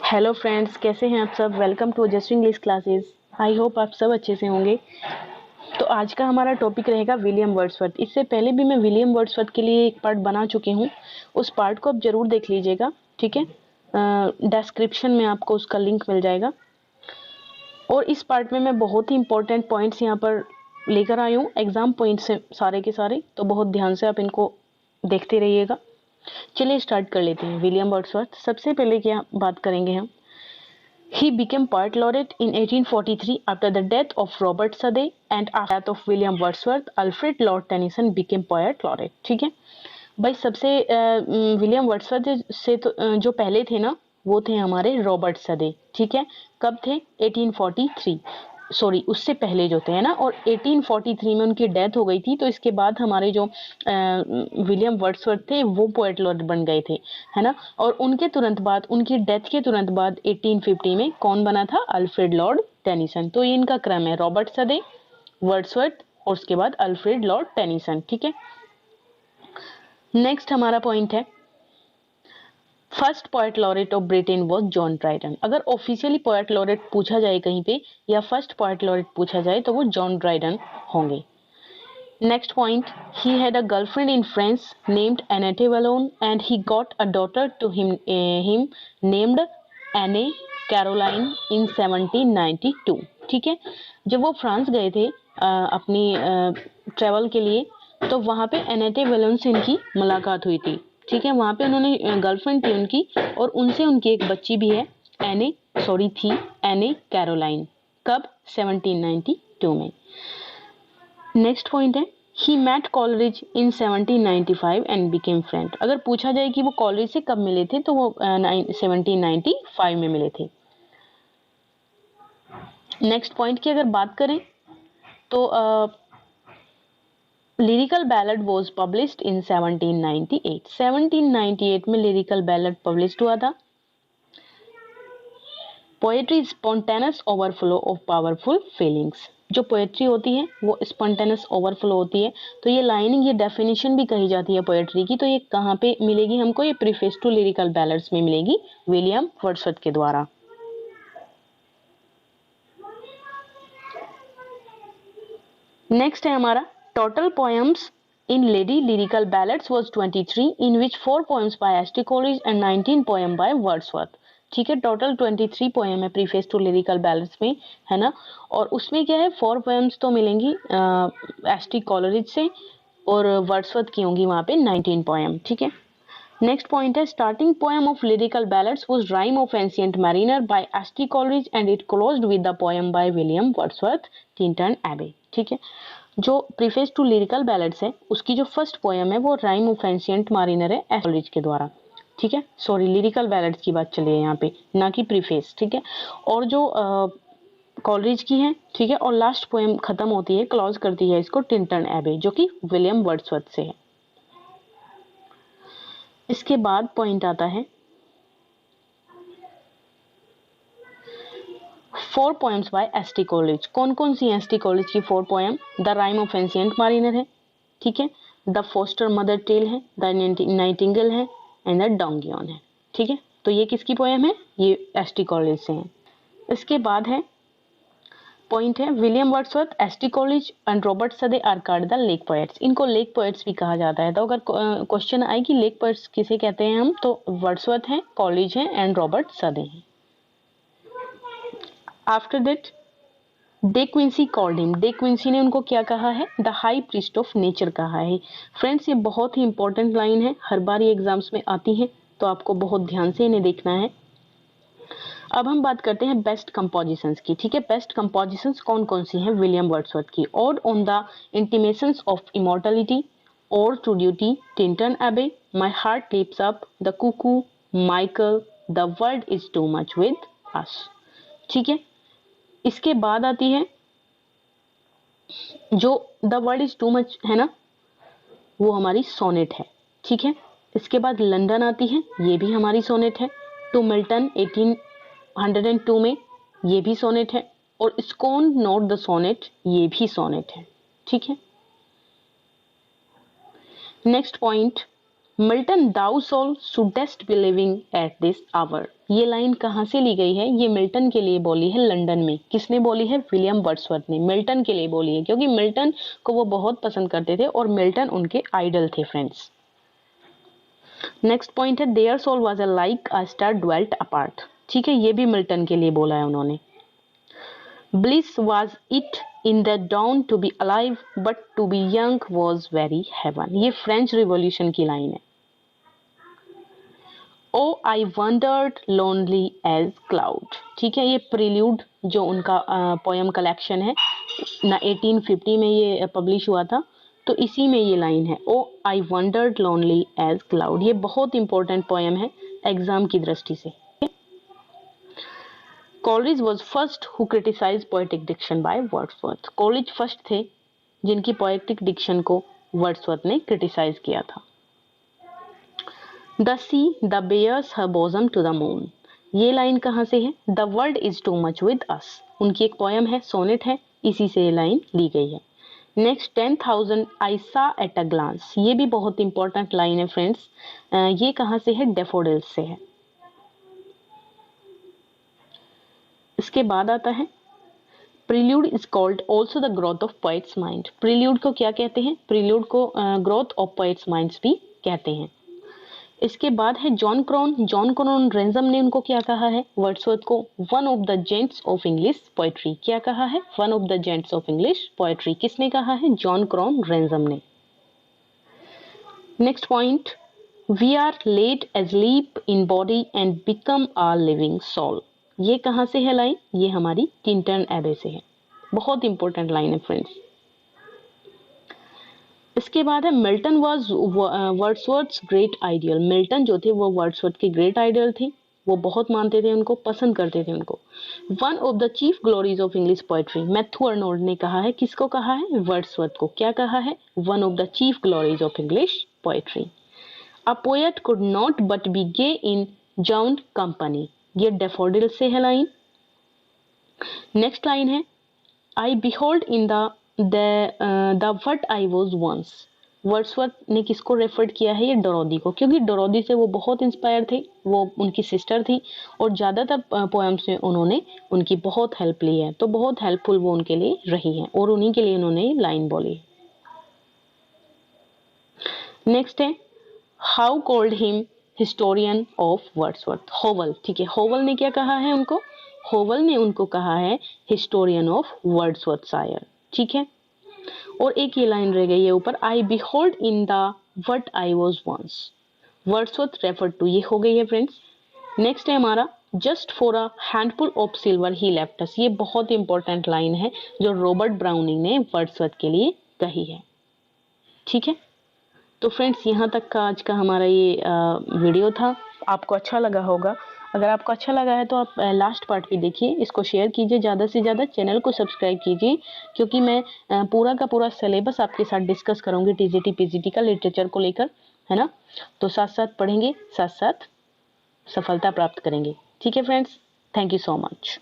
Hello friends, कैसे हैं आप सब। Welcome to just English classes. I hope आप सब अच्छे से होंगे। तो आज का हमारा टॉपिक रहेगा विलियम वर्ड्सवर्थ। इससे पहले भी मैं विलियम वर्ड्सवर्थ के लिए एक पार्ट बना चुकी हूँ, उस पार्ट को आप ज़रूर देख लीजिएगा, ठीक है। डिस्क्रिप्शन में आपको उसका लिंक मिल जाएगा। और इस पार्ट में मैं बहुत ही इंपॉर्टेंट पॉइंट्स यहाँ पर लेकर आई हूँ, एग्जाम पॉइंट्स हैं सारे के सारे, तो बहुत ध्यान से आप इनको देखते रहिएगा। चलिए स्टार्ट कर लेते हैं। विलियम वर्ड्सवर्थ, सबसे पहले क्या बात करेंगे हम। He became poet laureate in 1843 after the death of Robert Southey and after the death of William Wordsworth, Alfred Lord Tennyson became poet laureate। ठीक है भाई, सबसे विलियम वर्ड्सवर्थ से तो जो पहले थे ना, वो थे हमारे रॉबर्ट सदे। ठीक है, कब थे? 1843, सॉरी उससे पहले जो थे, है ना। और 1843 में उनकी डेथ हो गई थी। तो इसके बाद हमारे जो विलियम वर्ड्सवर्थ थे वो पोएट लॉरेट बन गए थे, है ना। और उनके तुरंत बाद, उनकी डेथ के तुरंत बाद 1850 में कौन बना था? Alfred Lord Tennyson. तो ये इनका क्रम है, रॉबर्ट सदे, वर्ड्सवर्थ और उसके बाद अल्फ्रेड लॉर्ड टेनिसन। ठीक है, नेक्स्ट हमारा पॉइंट है, first poet laureate of Britain was John Dryden. अगर ऑफिशियली पोएट लॉरेट पूछा जाए कहीं पे, या फर्स्ट पोएट लॉरेट पूछा जाए, तो वो जॉन ड्राइडन होंगे। Next point, he had a girlfriend in France named Annette Vallon and he got a daughter to him named Anne Caroline in 1792। ठीक है, जब वो फ्रांस गए थे अपनी ट्रेवल के लिए, तो वहाँ पे एनेटे वलोन से इनकी मुलाकात हुई थी। ठीक है, वहाँ पे उन्होंने गर्लफ्रेंड थी उनकी, और उनसे उनकी एक बच्ची भी है, थी एने कैरोलाइन। कब? 1792 में। नेक्स्ट पॉइंट है, he met Coleridge in 1795 and became friend. अगर पूछा जाए कि वो कॉलरिज से कब मिले थे, तो वो 1795 में मिले थे। नेक्स्ट पॉइंट की अगर बात करें तो lyrical ballad was published in 1798। 1798 में लिरिकल बैलड पब्लिश्ड हुआ था। Poetry spontaneous overflow of powerful feelings. जो पोएट्री होती है वो स्पॉन्टेनियस ओवरफ्लो होती है। तो ये लाइनिंग, ये डेफिनेशन भी कही जाती है पोएट्री की। तो ये कहाँ पे मिलेगी हमको? ये प्रीफेस टू लिरिकल बैलड्स में मिलेगी, विलियम वर्ड्सवर्थ के द्वारा। नेक्स्ट है हमारा, total poems in lady Lyrical Ballads was 23, in which 4 poems by S T Coleridge and 19 poem by Wordsworth. ठीक है, टोटल 23 पोएम है प्रीफेस टू लिरिकल बैलड्स में, है ना। और उसमें क्या है, 4 पोएम्स तो मिलेंगी एस टी कोलरिज से, और वर्ड्सवर्थ की होंगी वहाँ पे 19 पोएम। ठीक है, नेक्स्ट पॉइंट है, starting poem of Lyrical Ballads was Rime of Ancient Mariner by S T Coleridge and it closed with the poem by William Wordsworth, Tintern Abbey. ठीक है, जो प्रीफेस टू लिरिकल बैलड्स है उसकी जो first poem है वो rhyme of Ancient Mariner है, S Coleridge के द्वारा। ठीक है, सॉरी लिरिकल बैलड्स की बात चली है यहाँ पे, ना कि प्रीफेस। ठीक है, और जो कोलरिज की है, ठीक है, और लास्ट पोएम खत्म होती है, क्लोज करती है इसको टिंटन एबे, जो कि विलियम वर्ड्सवर्थ से है। इसके बाद पॉइंट आता है 4 poems by S T Coleridge. कौन कौन सी एस टी कोलरिज की 4 poem? The Rime of Ancient Mariner है, ठीक है, द फोस्टर मदर टेल है, द नाइटिंगेल है, एंड द डोंगियन है। ठीक है, तो ये किसकी पोएम है? ये एस टी कोलरिज से है। इसके बाद है पॉइंट है, William Wordsworth, S T Coleridge and Robert Southey are called the Lake Poets. इनको लेक पोएट्स भी कहा जाता है। तो अगर क्वेश्चन आए कि लेक पोएट्स किसे कहते हैं हम, तो वर्ड्सवर्थ हैं, कोलरिज हैं एंड रॉबर्ट सदे हैं। After that De Quincey called him. De Quincey ने उनको क्या कहा है? The high priest of nature कहा है। फ्रेंड्स, ये बहुत ही इंपॉर्टेंट लाइन है, हर बार ये एग्जाम्स में आती है, तो आपको बहुत ध्यान से इन्हें देखना है। अब हम बात करते हैं बेस्ट कंपोजिशंस की। ठीक है, बेस्ट कंपोजिशंस कौन कौन सी हैं विलियम वर्ड्सवर्थ की? Odd on the intimations of immortality, और टू ड्यूटी, टिंटन एबे, my heart leaps up, the Kuku, Michael, the world is too much with अस। ठीक है, इसके बाद आती है जो the world is too much है ना, वो हमारी सोनेट है। ठीक है, इसके बाद लंदन आती है, ये भी हमारी सोनेट है। टू मिल्टन 1802 में, ये भी सोनेट है। और स्कोन नॉट द सोनेट, ये भी सोनेट है। ठीक है, next point, Milton thou soul shouldst be living at this hour, ये लाइन कहाँ से ली गई है? ये मिल्टन के लिए बोली है लंदन में। किसने बोली है? विलियम वर्ड्सवर्थ ने मिल्टन के लिए बोली है, क्योंकि मिल्टन को वो बहुत पसंद करते थे और मिल्टन उनके आइडल थे फ्रेंड्स। नेक्स्ट पॉइंट है there soul was a like a star dwelt apart, ठीक है, ये भी मिल्टन के लिए बोला है उन्होंने। Bliss was it in the dawn to be alive but to be young was very heaven, ये फ्रेंच रिवॉल्यूशन की लाइन है। O I wandered lonely as cloud, ठीक है, ये प्रिल्यूड जो उनका पोयम कलेक्शन है ना 1850 में ये पब्लिश हुआ था, तो इसी में ये लाइन है, O I wandered lonely as cloud. ये बहुत इंपॉर्टेंट पोयम है एग्जाम की दृष्टि से। Coleridge was first who criticize poetic diction by Wordsworth, Coleridge first थे जिनकी पोएटिक डिक्शन को वर्ड्सवर्थ ने क्रिटिसाइज किया था। The sea the bares her bosom to the moon, ये लाइन कहाँ से है? The world is too much with us, उनकी एक पोयम है, सोनेट है, इसी से ये लाइन ली गई है। नेक्स्ट 10,000 आई सा एट अ ग्लांस, ये भी बहुत इंपॉर्टेंट लाइन है फ्रेंड्स। ये कहाँ से है? डेफोडिल्स से है। इसके बाद आता है prelude is called also the growth of poets mind, prelude को क्या कहते हैं? प्रील्यूड को ग्रोथ ऑफ पोएट्स माइंड्स भी कहते हैं। इसके बाद है जॉन क्रॉन रेंजम ने उनको क्या कहा है? वर्ड्सवर्थ को one of the giants of English poetry, क्या कहा है? One of the giants of English poetry, किसने कहा है? जॉन क्रॉन रेंजम ने। Next point, we are laid asleep in body and become a living soul, ये कहाँ से है लाइन? ये हमारी टिंटन एबे से है, बहुत इंपॉर्टेंट लाइन है फ्रेंड्स। इसके बाद है Milton was Wordsworth's great ideal, Milton जो थे वो वर्ड्सवर्थ के ग्रेट आइडियल थे, वो बहुत मानते थे उनको, पसंद करते थे उनको। One of the chief glories of English poetry, Matthew Arnold ने कहा है, किसको कहा है? वर्ड्सवर्थ को। क्या कहा है? One of the chief glories of English poetry. A poet could not but be gay in jocund company, ये डेफोडिल से है लाइन। नेक्स्ट लाइन है I behold in the what I was once, Wordsworth ने किसको refer किया है? ये डोरोदी को, क्योंकि डोरोदी से वो बहुत इंस्पायर थे, वो उनकी सिस्टर थी और ज़्यादातर पोएम्स में उन्होंने उनकी बहुत हेल्प ली है, तो बहुत हेल्पफुल वो उनके लिए रही है और उन्हीं के लिए उन्होंने लाइन बोली। नेक्स्ट है how called him historian of Wordsworth, होवल, ठीक है, होवल ने क्या कहा है उनको? होवल ने उनको कहा है हिस्टोरियन ऑफ वर्ड्सवर्थ, ठीक है। और एक ये लाइन रह गई है ऊपर, I behold in the what I was once, Wordsworth refer to, ये हो गई है फ्रेंड्स। नेक्स्ट है हमारा just for a handful of silver he left us, ये बहुत इंपॉर्टेंट लाइन है जो रॉबर्ट ब्राउनिंग ने वर्ड्सवर्थ के लिए कही है, ठीक है। तो फ्रेंड्स यहाँ तक का आज का हमारा ये वीडियो था, आपको अच्छा लगा होगा। अगर आपको अच्छा लगा है तो आप लास्ट पार्ट भी देखिए, इसको शेयर कीजिए ज़्यादा से ज़्यादा, चैनल को सब्सक्राइब कीजिए, क्योंकि मैं पूरा का पूरा सिलेबस आपके साथ डिस्कस करूँगी टीजीटी पीजीटी का लिटरेचर को लेकर, है ना। तो साथ साथ पढ़ेंगे, साथ साथ सफलता प्राप्त करेंगे, ठीक है friends. Thank you so much.